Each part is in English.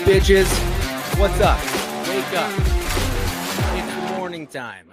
Bitches, what's up? Wake up. It's morning time.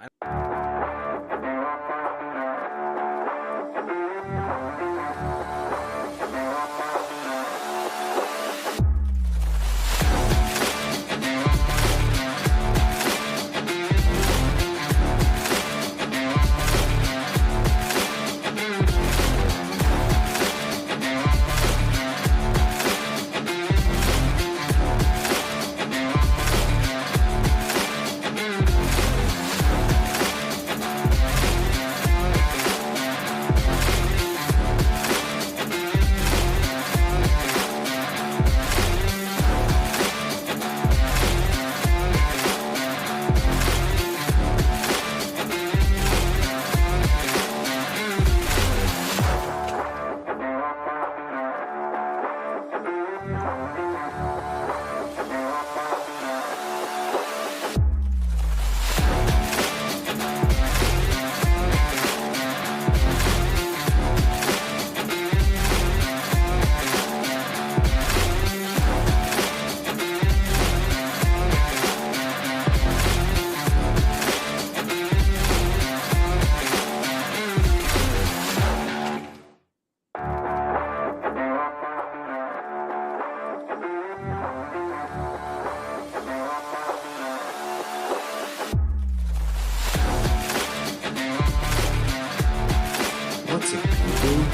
What's up, people?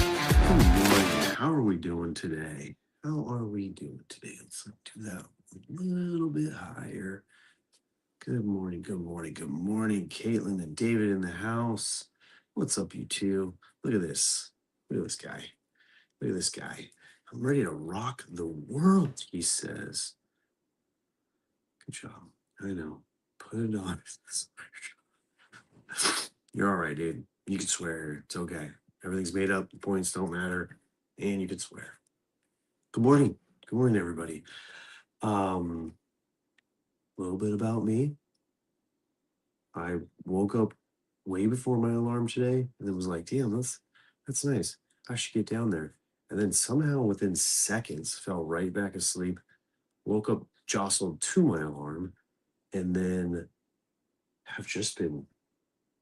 Good morning. How are we doing today? How are we doing today? Let's do that a little bit higher. Good morning, good morning, good morning. Caitlin and David in the house. What's up, you two? Look at this. Look at this guy. Look at this guy. I'm ready to rock the world, he says. Good job. I know. Put it on. You're all right, dude. You can swear. It's okay. Everything's made up. The points don't matter. And you can swear. Good morning. Good morning, everybody. A little bit about me. I woke up way before my alarm today and then was like, damn, that's nice. I should get down there. And then somehow within seconds fell right back asleep, woke up, jostled to my alarm, and then have just been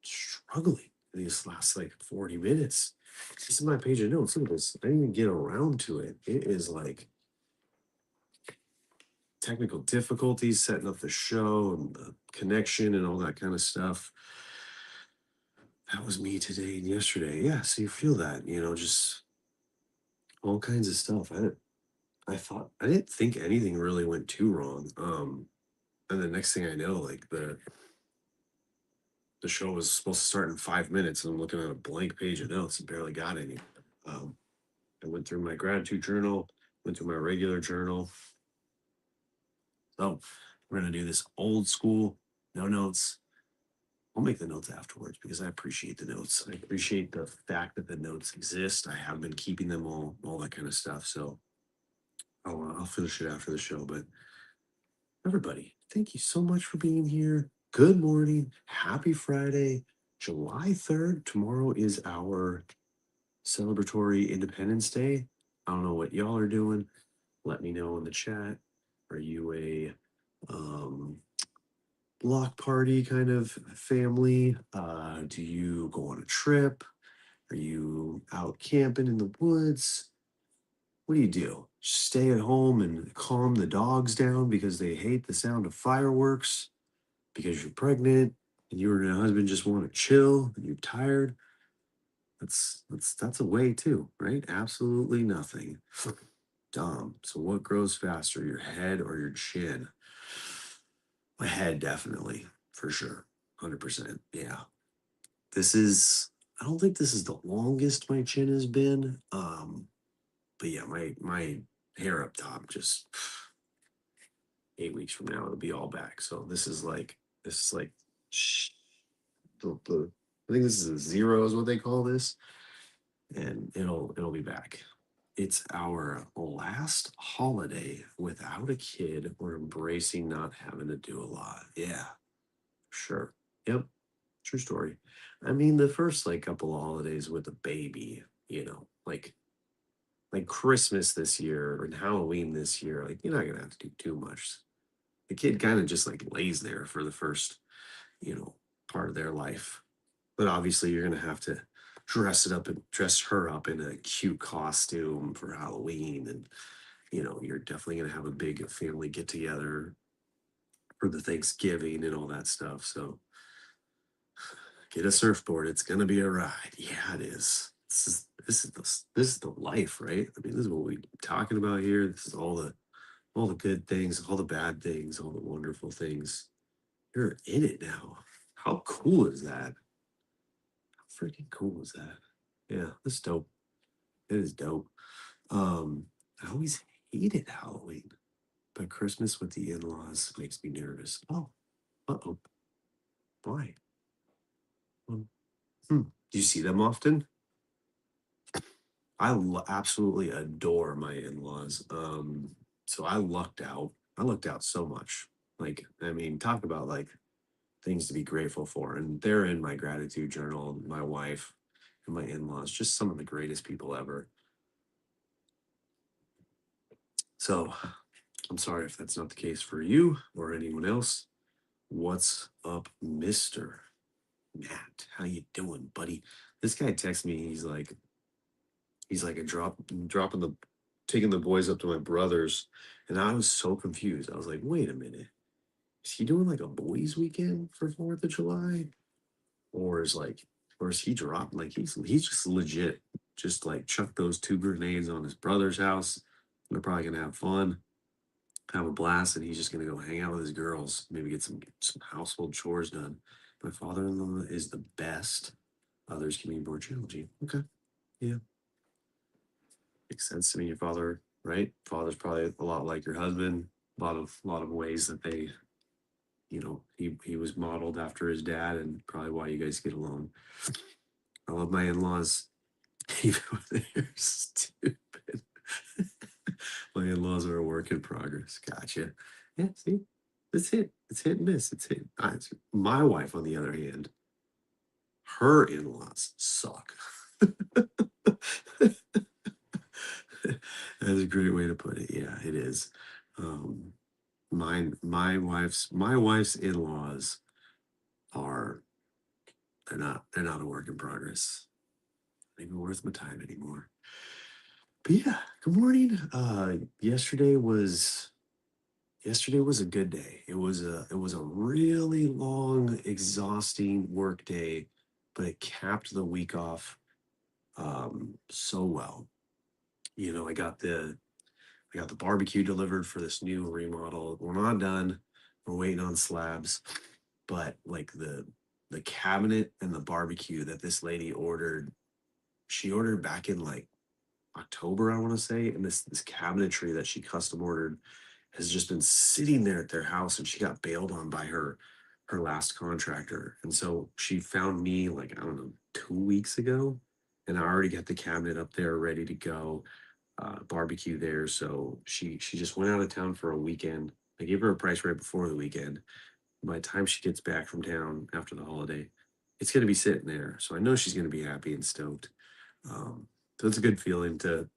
struggling these last like 40 minutes. This is my page of notes. Look at this. I didn't even get around to it. It is like technical difficulties setting up the show and the connection and all that kind of stuff. That was me today and yesterday. Yeah, so you feel that, just all kinds of stuff. I didn't think anything really went too wrong. And the next thing I know, like the show was supposed to start in 5 minutes, and I'm looking at a blank page of notes and barely got any. I went through my gratitude journal, went through my regular journal. So we're gonna do this old school, no notes. I'll make the notes afterwards because I appreciate the notes. I appreciate the fact that the notes exist. I have been keeping them all that kind of stuff. So I'll finish it after the show. But everybody, thank you so much for being here. Good morning. Happy Friday, July 3rd. Tomorrow is our celebratory Independence Day. I don't know what y'all are doing. Let me know in the chat. Are you a block party kind of family? Do you go on a trip? Are you out camping in the woods? What do you do? Stay at home and calm the dogs down because they hate the sound of fireworks? Because you're pregnant and you and your husband just want to chill and you're tired? That's a way too, right? Absolutely nothing. Dumb. So what grows faster, your head or your chin? My head, definitely, for sure. 100%. Yeah. I don't think this is the longest my chin has been. But yeah, my hair up top, just 8 weeks from now, it'll be all back. So this is like, I think this is a zero is what they call this. and it'll be back. It's our last holiday without a kid. We're embracing not having to do a lot. Yeah, sure. Yep. True story. I mean, the first like couple of holidays with a baby, like Christmas this year and Halloween this year, like you're not gonna have to do too much. The kid kind of just like lays there for the first, you know, part of their life. But obviously you're gonna have to dress her up in a cute costume for Halloween, and you're definitely gonna have a big family get together for the Thanksgiving and all that stuff. So get a surfboard. It's gonna be a ride. Yeah, it is. This is the life, right? I mean, this is what we're talking about here. This is all the good things, all the bad things, all the wonderful things. You're in it now. How cool is that? How freaking cool is that? Yeah, that's dope. It is dope. I always hated Halloween, but Christmas with the in-laws makes me nervous. Oh, uh-oh. Why? Um, Do you see them often? Absolutely adore my in-laws. So I lucked out. I lucked out so much. Like, I mean, talk about like things to be grateful for. And they're in my gratitude journal. My wife and my in-laws, just some of the greatest people ever. So I'm sorry if that's not the case for you or anyone else. What's up, Mister Matt? How you doing, buddy? This guy texts me. He's like a dropping the taking the boys up to my brother's, and I was so confused. I was like, wait a minute, is he doing like a boys' weekend for Fourth of July, or is he dropping like he's just legit just like chuck those two grenades on his brother's house. They're probably gonna have fun, have a blast, and he's just gonna go hang out with his girls, maybe get some household chores done. My father-in-law is the best. Others can be more challenging. Okay, yeah, makes sense to me. Your father, right? Father's probably a lot like your husband. A lot of ways that he was modeled after his dad, and probably why you guys get along. I love my in-laws, even when they're stupid. My in-laws are a work in progress. Gotcha. Yeah, see, it's hit and miss. My wife, on the other hand, her in-laws suck. That's a great way to put it. Yeah, it is. Um, my wife's in-laws are they're not a work in progress. Not even worth my time anymore. But yeah, good morning. Yesterday was a good day. It was a really long, exhausting work day, but it capped the week off so well. I got the barbecue delivered for this new remodel. We're not done. We're waiting on slabs, but like the cabinet and the barbecue that this lady ordered, she ordered back in like October, I want to say, and this cabinetry that she custom ordered has just been sitting there at their house, and she got bailed on by her last contractor. And so she found me like, I don't know, 2 weeks ago, and I already got the cabinet up there ready to go, barbecue there. So she just went out of town for a weekend. I gave her a price right before the weekend. By the time she gets back from town after the holiday, it's going to be sitting there. So I know she's going to be happy and stoked. So it's a good feeling to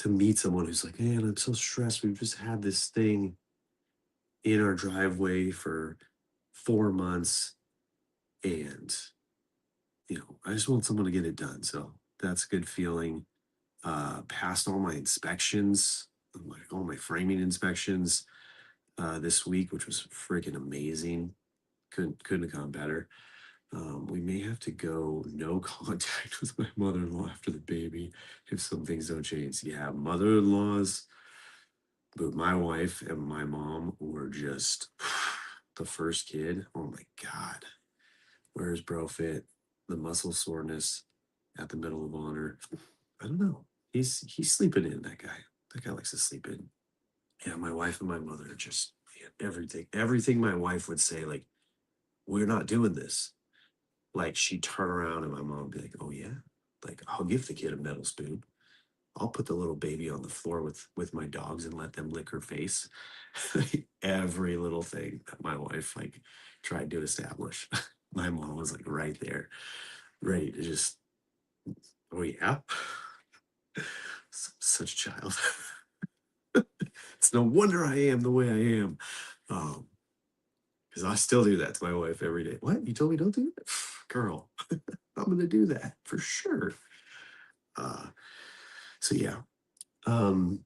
meet someone who's like, man, I'm so stressed. We've just had this thing in our driveway for 4 months, and I just want someone to get it done. So that's a good feeling. Passed all my inspections, like all my framing inspections this week, which was freaking amazing. Couldn't have gone better. We may have to go no contact with my mother-in-law after the baby if some things don't change. Yeah, mother-in-laws, but my wife and my mom were just the first kid. Oh my God. Where's bro fit? The muscle soreness at the middle of honor. I don't know. He's sleeping in, that guy. That guy likes to sleep in. Yeah, my wife and my mother are just, man, everything my wife would say, like, we're not doing this. Like she'd turn around and my mom would be like, oh yeah. Like, I'll give the kid a metal spoon. I'll put the little baby on the floor with my dogs and let them lick her face. Every little thing that my wife like tried to establish. My mom was like right there, ready to just, oh yeah. Such a child. It's no wonder I am the way I am. Because I still do that to my wife every day. What? You told me don't do that? Girl, I'm gonna do that for sure. Uh so yeah. Um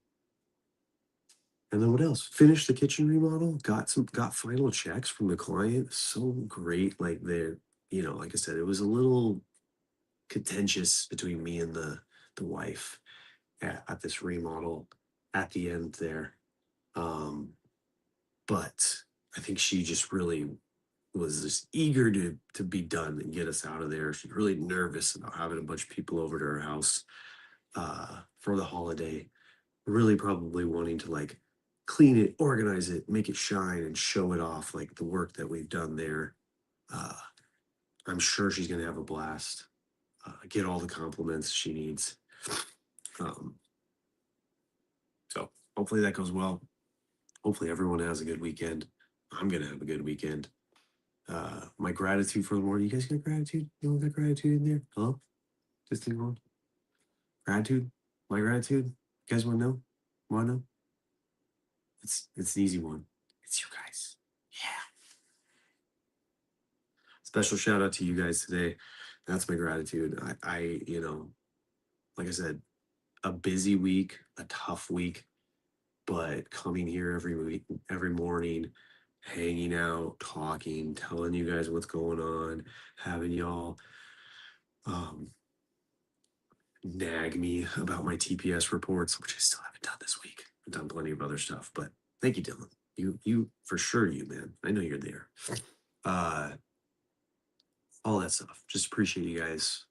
And then what else? Finished the kitchen remodel, got final checks from the client. So great. Like they're, like I said, it was a little contentious between me and the wife at this remodel at the end there. Um, but I think she just really was just eager to be done and get us out of there. She's really nervous about having a bunch of people over to her house for the holiday, really probably wanting to like clean it, organize it, make it shine, and show it off like the work that we've done there. Uh, I'm sure she's gonna have a blast. Get all the compliments she needs. Um, so hopefully that goes well. Hopefully everyone has a good weekend. I'm gonna have a good weekend. My gratitude for the morning. You guys got gratitude? You got gratitude in there? Hello? This thing on? Gratitude? My gratitude? You guys want to know? Want to know? It's an easy one. It's you guys. Yeah. Special shout out to you guys today. That's my gratitude. Like I said, a busy week, a tough week, but coming here every week, every morning, hanging out, talking, telling you guys what's going on, having y'all um, nag me about my TPS reports, which I still haven't done this week. I've done plenty of other stuff, but thank you, Dylan. You for sure, you man. I know you're there. Uh, all that stuff. Just appreciate you guys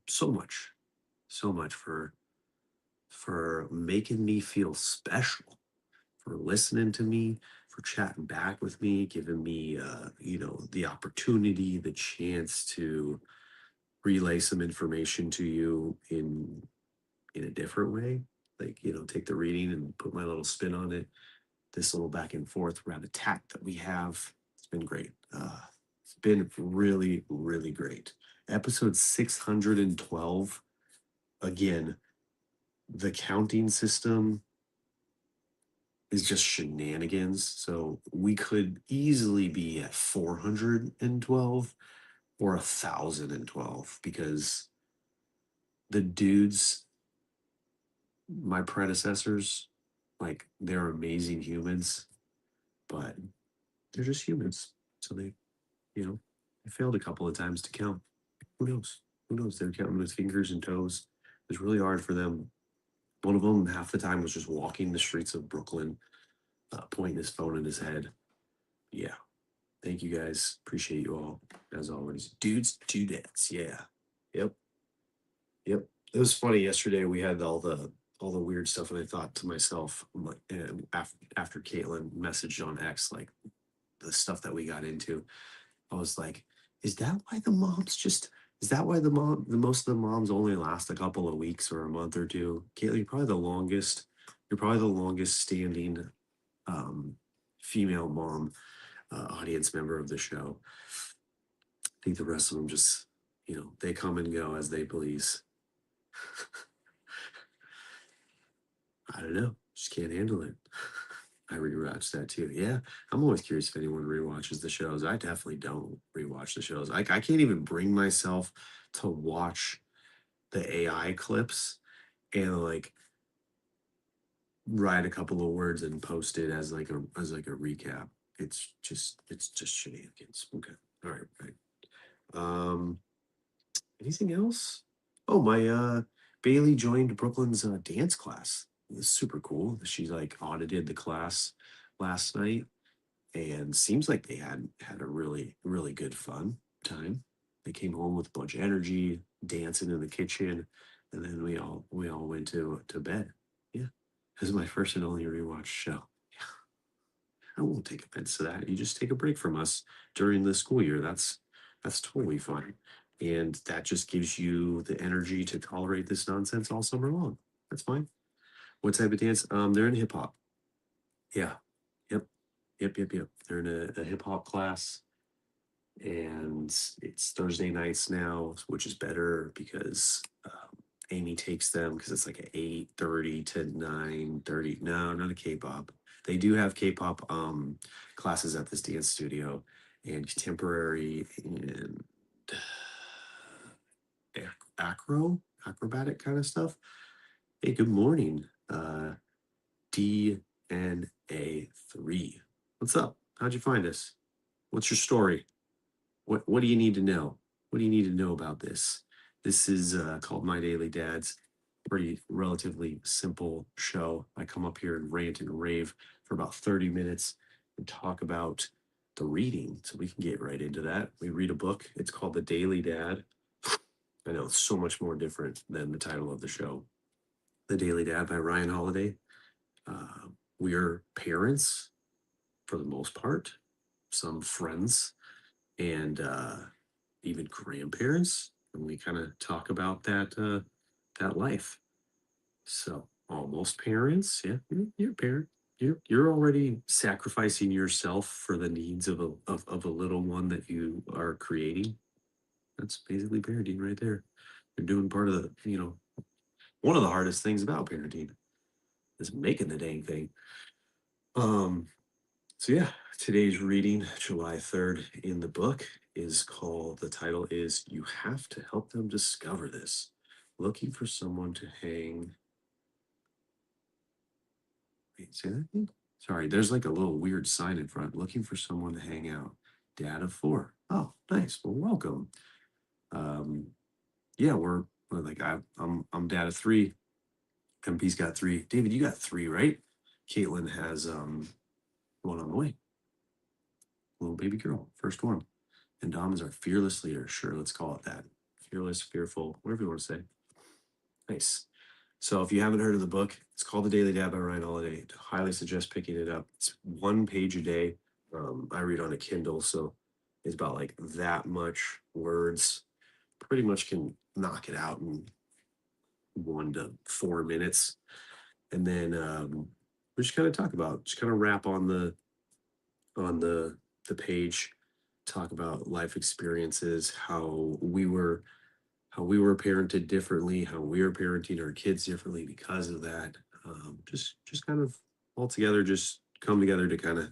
so much for making me feel special, for listening to me, for chatting back with me, giving me the opportunity, the chance to relay some information to you in a different way. Like, take the reading and put my little spin on it. This little back and forth rat a tat that we have. It's been great. It's been really, really great. Episode 612. Again, the counting system is just shenanigans. So we could easily be at 412 or 1,012 because the dudes, my predecessors, like they're amazing humans, but they're just humans. So they failed a couple of times to count. Who knows? Who knows? They're counting with fingers and toes. It was really hard for them. One of them, half the time, was just walking the streets of Brooklyn, pointing his phone in his head. Yeah. Thank you guys. Appreciate you all, as always. Dudes, dudettes. Yeah. Yep. Yep. It was funny yesterday. We had all the weird stuff, and I thought to myself, like, after Caitlin messaged on X, like the stuff that we got into, I was like, is that why the moms just? Is that why the most of the moms only last a couple of weeks or a month or two? Caitlin, you're probably the longest. You're probably the longest standing um, female mom audience member of the show. I think the rest of them just, they come and go as they please. I don't know. Just can't handle it. I rewatched that too. Yeah, I'm always curious if anyone rewatches the shows. I definitely don't rewatch the shows. I can't even bring myself to watch the AI clips and like write a couple of words and post it as like a recap. It's just shenanigans. Okay. All right. Right. Um. Anything else? Oh, my Bailey joined Brooklyn's dance class. It was super cool. She like audited the class last night, and seems like they had a really really good fun time. They came home with a bunch of energy, dancing in the kitchen, and then we all went to bed. Yeah, this is my first and only rewatch show. Yeah, I won't take offense to that. You just take a break from us during the school year. That's totally fine. And that just gives you the energy to tolerate this nonsense all summer long. That's fine. What type of dance? They're in hip hop. Yeah. Yep. Yep. They're in a hip hop class, and it's Thursday nights now, which is better because Amy takes them because it's like a 8:30 to 9:30. No, not a K-pop. They do have K-pop classes at this dance studio, and contemporary and acrobatic kind of stuff. Hey, good morning. DNA3. What's up? How'd you find us? What's your story? What do you need to know? What do you need to know about this? This is called My Daily Dads. Pretty relatively simple show. I come up here and rant and rave for about 30 minutes and talk about the reading. So we can get right into that. We read a book. It's called The Daily Dad. I know it's so much more different than the title of the show. The Daily Dad by Ryan Holiday. We're parents for the most part, some friends, and even grandparents, and we kind of talk about that life. So almost parents, yeah, you're a parent. You're already sacrificing yourself for the needs of a little one that you are creating. That's basically parenting right there. You're doing part of one of the hardest things about parenting is making the dang thing. Um, so yeah, today's reading, July 3rd in the book, is called, the title is You Have to Help Them Discover This. Looking for someone to hang. Wait, say that again? Sorry, there's like a little weird sign in front. Looking for someone to hang out. Dad of 4. Oh, nice. Well, welcome. Yeah, we're like I'm dad of 3. MP's got 3. David, you got 3, right? Caitlin has one on the way. Little baby girl, first one. And Dom is our fearless leader. Sure, let's call it that. Fearless, fearful, whatever you want to say. Nice. So if you haven't heard of the book, it's called The Daily Dad by Ryan Holiday. I highly suggest picking it up. It's 1 page a day. I read on a Kindle, so it's about like that much words. Pretty much can knock it out in 1 to 4 minutes. And then we just kind of talk about, just kind of wrap on the page, talk about life experiences, how we were parented differently, how we are parenting our kids differently because of that. Just kind of all together, just come together to kind of,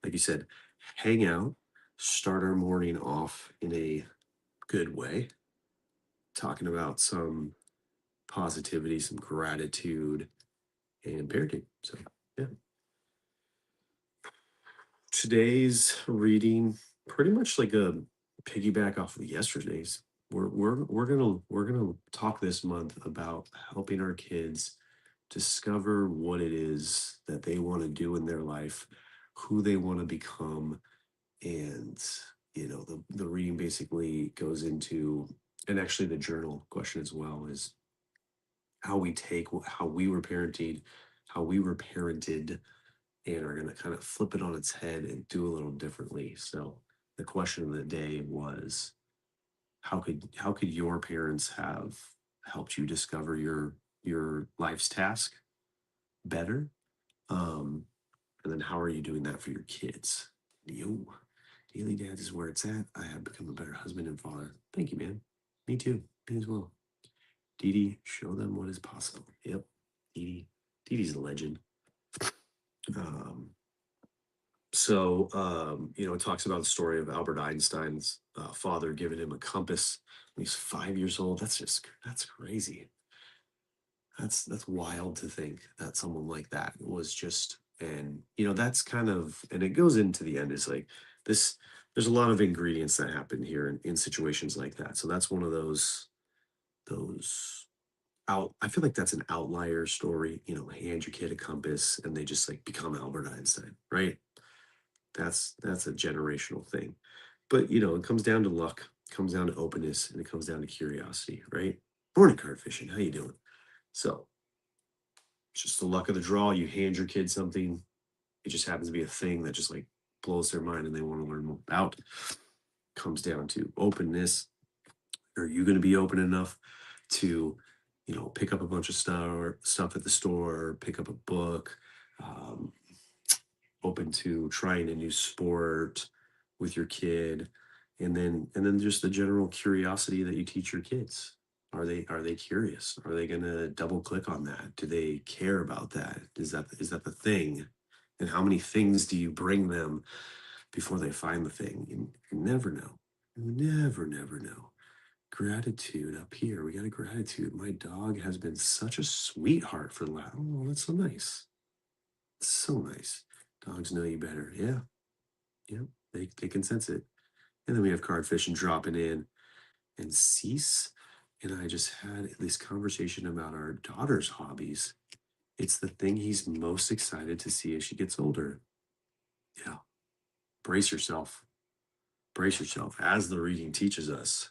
like you said, hang out, start our morning off in a good way, talking about some positivity, some gratitude, and parenting. So yeah, today's reading pretty much like a piggyback off of yesterday's. We're gonna talk this month about helping our kids discover what it is that they want to do in their life, who they want to become, and the reading basically goes into, and actually the journal question as well, is how we take how we were parented, and are going to kind of flip it on its head and do a little differently. So the question of the day was, how could your parents have helped you discover your life's task better? And then how are you doing that for your kids? Yo, Daily Dad is where it's at. I have become a better husband and father. Thank you, man. Me too. Me as well. Dee Dee, show them what is possible. Yep. Dee Dee. Dee Dee's a legend. Um, it talks about the story of Albert Einstein's father giving him a compass when he's 5 years old. That's crazy. That's wild to think that someone like that was just, and that's kind of, and it goes into the end, is like this, there's a lot of ingredients that happen here in situations like that. So that's one of those out, I feel like that's an outlier story. Hand your kid a compass and they just like become Albert Einstein, right? That's a generational thing. But it comes down to luck, comes down to openness, and it comes down to curiosity, right? Morning, card fishing. How you doing? So it's just the luck of the draw. You hand your kid something, it just happens to be a thing that just like blows their mind and they want to learn more about. Comes down to openness, Are you going to be open enough to, pick up a bunch of stuff at the store, pick up a book, um, open to trying a new sport with your kid, and then just the general curiosity that you teach your kids. Are they curious? Are they going to double click on that? Do they care about that? Is that the thing? And how many things do you bring them before they find the thing? You never know. You never know. Gratitude up here. We got a gratitude. My dog has been such a sweetheart for the last. Oh, that's so nice. So nice. Dogs know you better. Yeah. Yeah. They can sense it. And then we have cardfish and dropping in and cease. And I just had this conversation about our daughter's hobbies. It's the thing he's most excited to see as she gets older. Yeah. Brace yourself. Brace yourself, as the reading teaches us.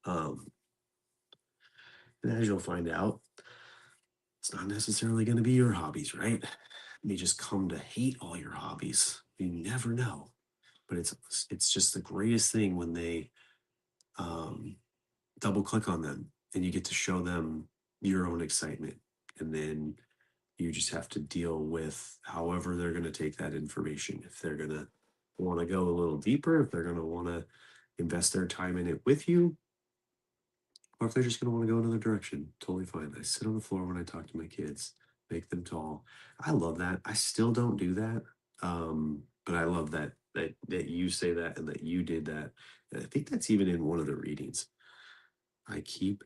Um, and as you'll find out, it's not necessarily going to be your hobbies, right? You just come to hate all your hobbies. You never know. But it's just the greatest thing when they um, double click on them and you get to show them your own excitement. And then you just have to deal with however they're going to take that information. If they're going to want to go a little deeper, if they're going to want to invest their time in it with you, or if they're just going to want to go another direction, totally fine. I sit on the floor when I talk to my kids, make them tall. I love that. I still don't do that, but I love that you say that and that you did that. And I think that's even in one of the readings. I keep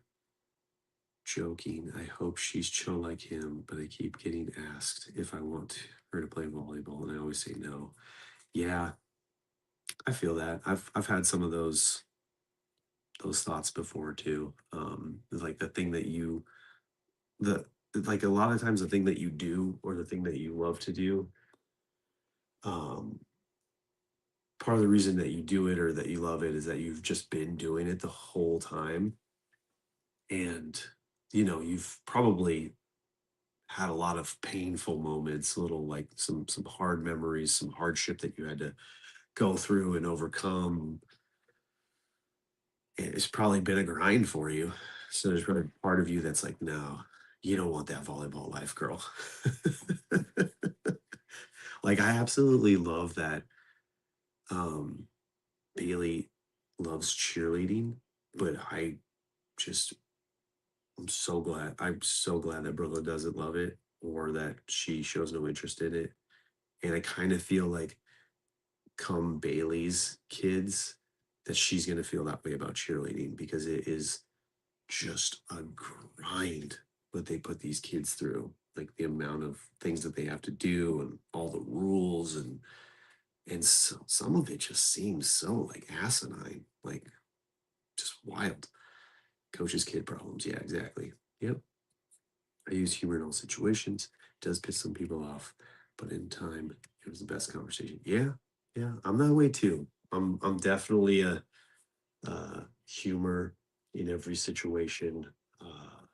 joking. I hope she's chill like him, but I keep getting asked if I want her to play volleyball, and I always say no. Yeah, I feel that. I've had some of those thoughts before too. Like the thing that you the like a lot of times the thing that you do or the thing that you love to do, um, part of the reason that you do it or that you love it is that you've just been doing it the whole time. And, you've probably had a lot of painful moments, little like some hard memories, some hardship that you had to go through and overcome. And it's probably been a grind for you. So there's probably part of you that's like, no, you don't want that volleyball life, girl. Like I absolutely love that um Bailey loves cheerleading, but just I'm so glad that Brooklyn doesn't love it or that she shows no interest in it. And I kind of feel like come Bailey's kids that she's gonna feel that way about cheerleading because it is just a grind what they put these kids through. Like the amount of things that they have to do and all the rules and so some of it just seems so like asinine, like just wild. Coach's kid problems. Yeah, exactly. Yep. I use humor in all situations. Does piss some people off, but in time, it was the best conversation. Yeah, yeah. I'm that way too. I'm definitely a humor in every situation. Uh,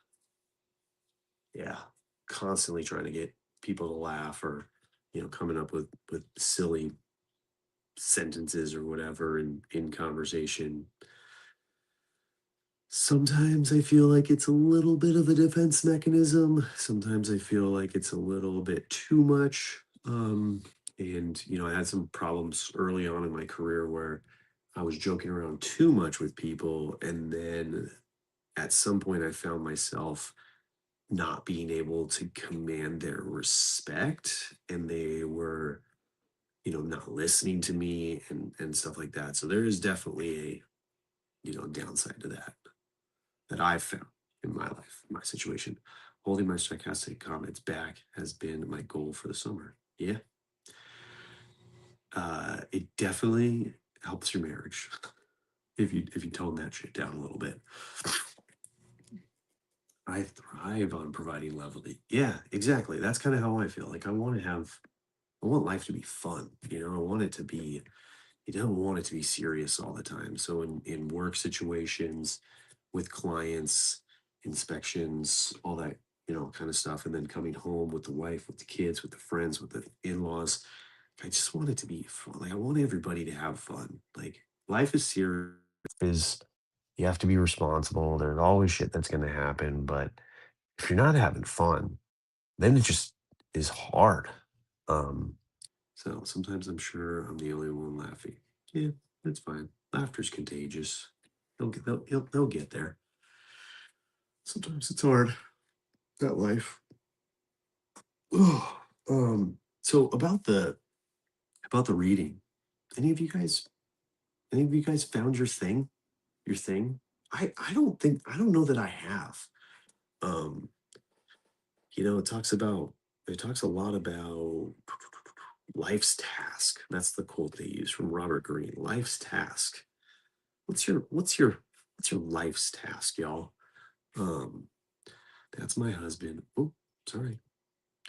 yeah, constantly trying to get people to laugh or coming up with silly sentences or whatever in conversation. Sometimes I feel like it's a little bit of a defense mechanism. Sometimes I feel like it's a little bit too much. And I had some problems early on in my career where I was joking around too much with people, and then at some point I found myself not being able to command their respect, and they were, not listening to me and stuff like that. So there is definitely a downside to that I've found in my life, my situation. Holding my sarcastic comments back has been my goal for the summer. Yeah. It definitely helps your marriage if you tone that shit down a little bit. I thrive on providing levity. Yeah, exactly. That's kind of how I feel. Like I want life to be fun. I want it to be, you don't want it to be serious all the time. So in work situations, with clients, inspections, all that, kind of stuff. And then coming home with the wife, with the kids, with the friends, with the in-laws. I just want it to be fun. Like I want everybody to have fun. Like life is serious. Is You have to be responsible. There's always shit that's going to happen. But if you're not having fun, then it just is hard. Um, so sometimes I'm sure I'm the only one laughing. Yeah, that's fine. Laughter's contagious. They'll get there. Sometimes it's hard. That life. Oh, so about the reading. Any of you guys any of you guys found your thing? Your thing? I don't know that I have. Um, it talks a lot about life's task. That's the quote they use from Robert Greene. Life's task. What's your life's task, y'all? Um, that's my husband. Oh, sorry.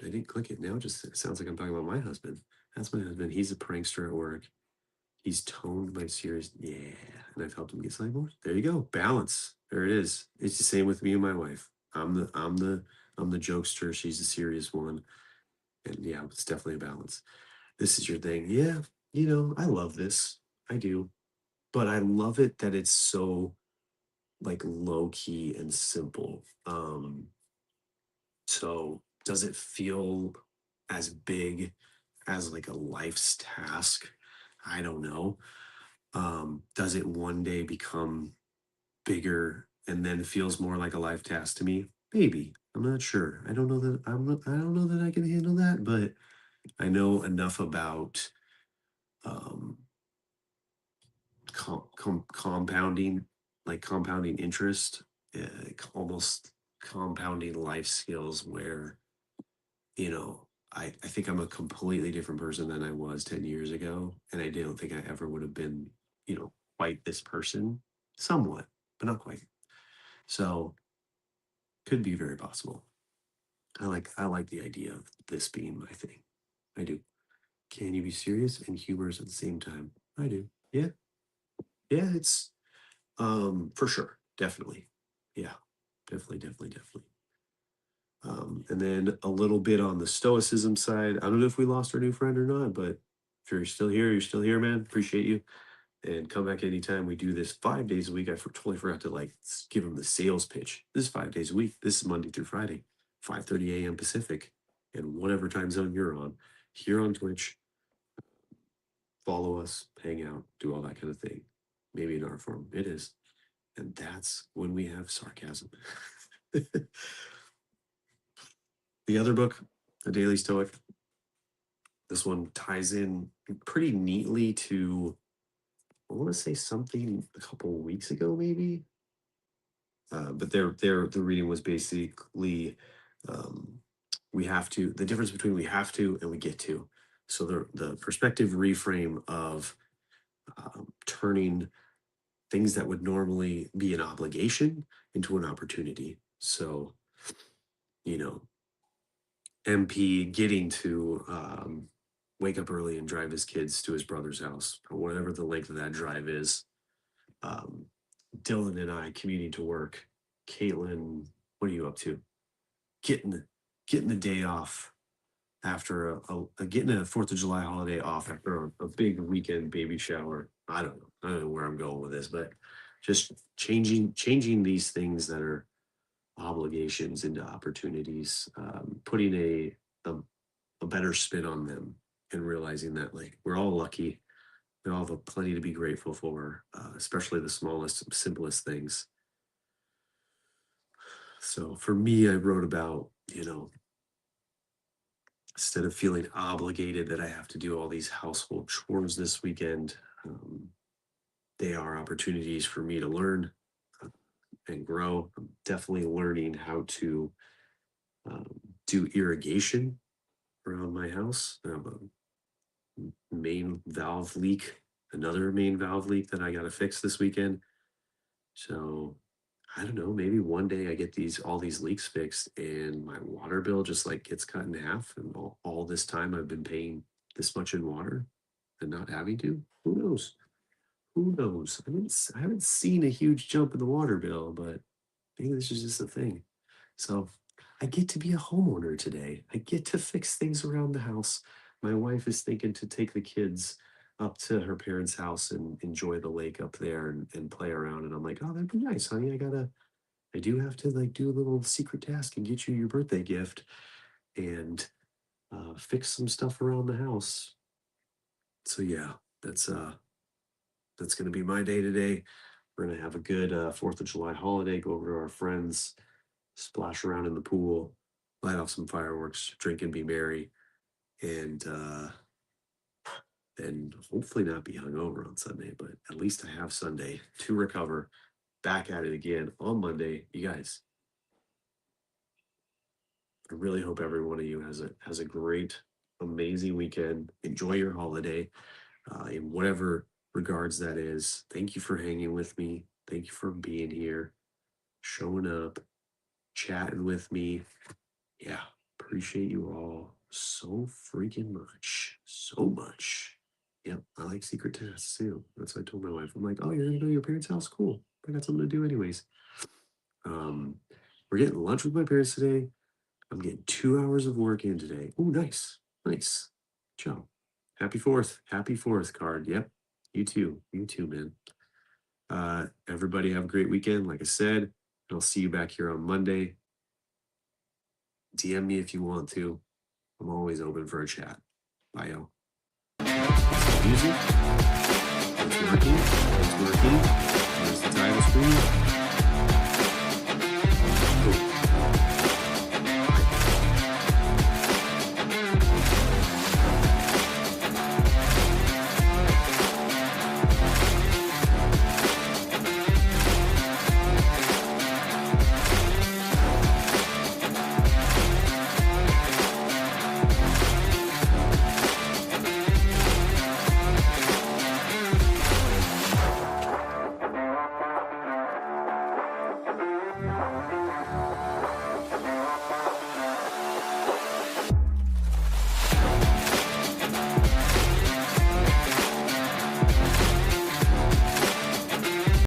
I didn't click it. Now it just sounds like I'm talking about my husband. That's my husband. He's a prankster at work. He's toned my serious. Yeah. And I've helped him get something more. There you go. Balance. There it is. It's the same with me and my wife. I'm the jokester. She's the serious one. And yeah, it's definitely a balance. This is your thing. Yeah. I love this. I do. But I love it that it's so like low key and simple. So does it feel as big as like a life's task? I don't know. Does it one day become bigger and then feels more like a life task to me? Maybe. I'm not sure. I don't know that I can handle that, but I know enough about um compounding, like compounding interest, almost compounding life skills where I think I'm a completely different person than I was 10 years ago. And I don't think I ever would have been, quite this person. Somewhat, but not quite. So could be very possible. I like the idea of this being my thing. I do. Can you be serious and humorous at the same time? I do. Yeah. Yeah, it's for sure. Definitely. Yeah. Definitely. And then a little bit on the stoicism side. I don't know if we lost our new friend or not, but if you're still here, you're still here, man. Appreciate you. And come back anytime. We do this 5 days a week. Totally forgot to give them the sales pitch. This is 5 days a week. This is Monday through Friday, 5:30 a.m. Pacific, and whatever time zone you're on. Here on Twitch, follow us, hang out, do all that kind of thing. Maybe in art form, it is, and that's when we have sarcasm. The other book, The Daily Stoic. This one ties in pretty neatly to, I want to say something a couple of weeks ago, maybe. But the reading was basically, um, we have to, the difference between we have to and we get to. So the perspective reframe of turning things that would normally be an obligation into an opportunity. So, you know, MP getting to wake up early and drive his kids to his brother's house, or whatever the length of that drive is. Um, Dylan and I commuting to work. Caitlin, what are you up to? Getting getting the day off after getting a Fourth of July holiday off after a big weekend baby shower. I don't know where I'm going with this, but just changing these things that are obligations into opportunities, putting a a better spin on them, and realizing that like we're all lucky. We all have plenty to be grateful for, especially the smallest, simplest things. So for me, I wrote about, instead of feeling obligated that I have to do all these household chores this weekend, they are opportunities for me to learn uh, and grow. I'm definitely learning how to um, do irrigation around my house. I have a main valve leak, another main valve leak that I got to fix this weekend. So I don't know, maybe one day I get all these leaks fixed and my water bill just like gets cut in half, and all this time I've been paying this much in water and not having to. Who knows? Who knows? I haven't seen a huge jump in the water bill, but maybe this is just a thing. So I get to be a homeowner today. I get to fix things around the house. My wife is thinking to take the kids up to her parents' house and enjoy the lake up there and play around. And I'm like, oh, that'd be nice, honey. I do have to like do a little secret task and get you your birthday gift and fix some stuff around the house. So yeah, that's gonna be my day today. We're gonna have a good 4th of July holiday, go over to our friends, splash around in the pool, light off some fireworks, drink and be merry, and then hopefully not be hungover on Sunday, but at least I have Sunday to recover. Back at it again on Monday. You guys, I really hope every one of you has a great, amazing weekend. Enjoy your holiday in whatever regards that is. Thank you for hanging with me. Thank you for being here, showing up, chatting with me. Yeah, appreciate you all so freaking much. So much. Yep, I like secret tasks too. That's what I told my wife. I'm like, oh, you're gonna go to your parents' house? Cool. I got something to do anyways. We're getting lunch with my parents today. I'm getting 2 hours of work in today. Oh, nice. Nice. Good job. Happy 4th. Happy 4th card. Yep. You too. You too, man. Everybody have a great weekend. Like I said, I'll see you back here on Monday. DM me if you want to. I'm always open for a chat. Bye, y'all. Music. It's working. It's working. There's the title screen.